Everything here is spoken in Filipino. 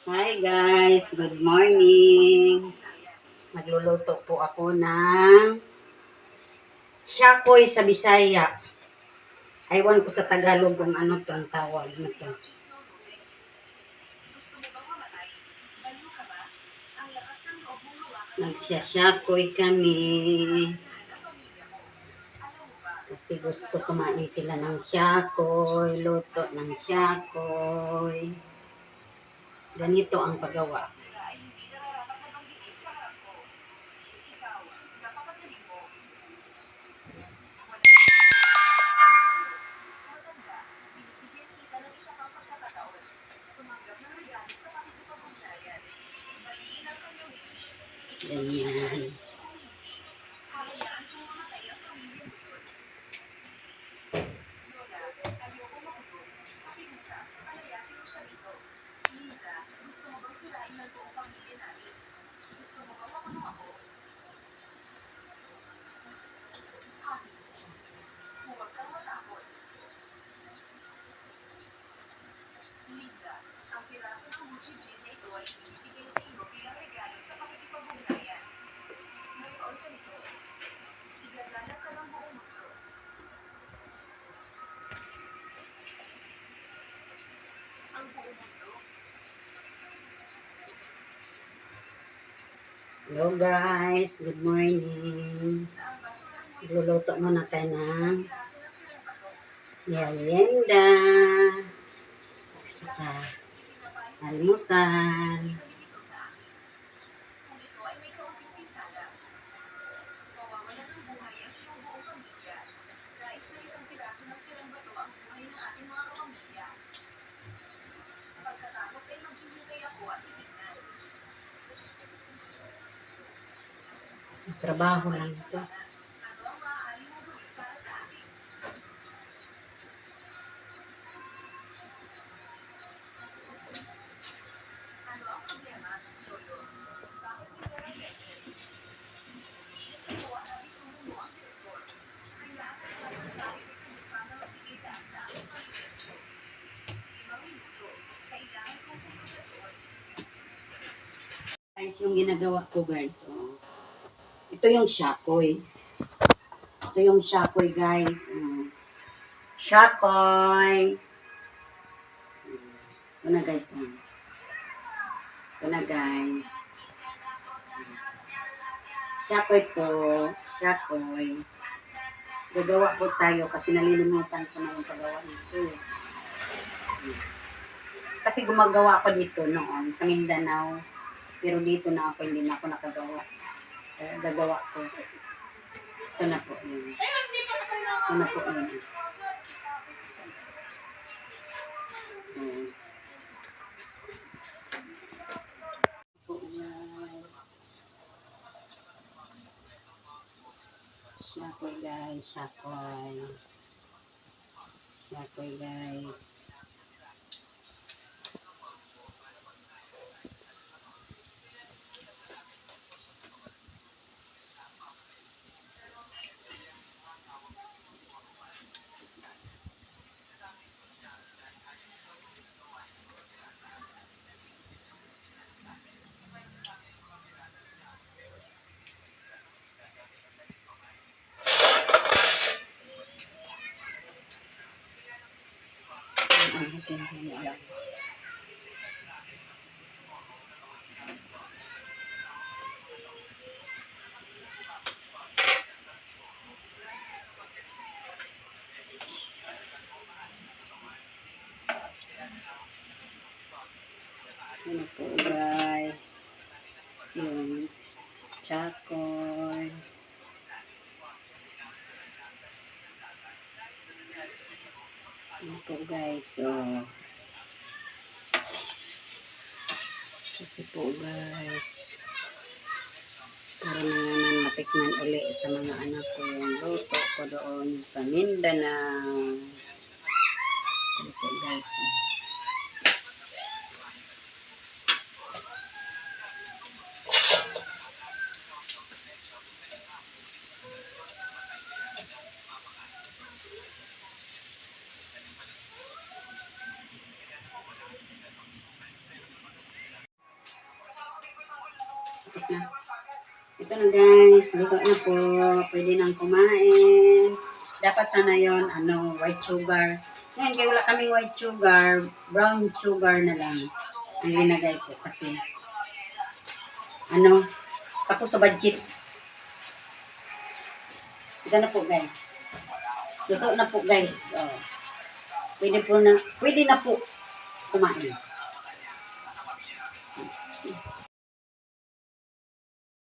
Hi guys, good morning. Magluluto po ako ng shakoy sa Bisaya. Aywan ko sa Tagalog kung ano to ang tawag nito. Nagsasyakoy kami. Kasi gusto kumain sila ng shakoy, luto ng shakoy. Ganito ang paggawa. Ganyan. Hello guys, good morning. Luluto muna tayo ng merienda. Tsaka almusal. Trabaho lang ito. Guys, yung ginagawa ko guys, oh. Ito yung shakoy. Ito yung shakoy guys. Oh. Shakoy. Ito na guys. Oh. Ito na guys. Shakoy po. Shakoy. Gagawa po tayo kasi nalilimutan ko na yung paggawa nito. Kasi gumagawa ako dito noon sa Mindanao. Pero dito na ako, hindi na ako nakagawa. Kaya gagawa ko. Ito na po yun. Ito na po yun. Shakoy guys, shakoy. Shakoy guys. Ano po guys. Yung chakoy. Ano po guys. So, kasi po guys. Para naman matikman uli sa mga anak ko yung luto ko doon sa Mindanao. Ano po guys. Tapos na. Ito na guys, luto na po. Pwede nang kumain. Dapat sana yon white sugar. Ngayon, kaya wala kaming white sugar, brown sugar na lang ang linagay ko kasi tapos sa budget. Ito na po guys. Luto na po guys. Oh. Pwede na po kumain.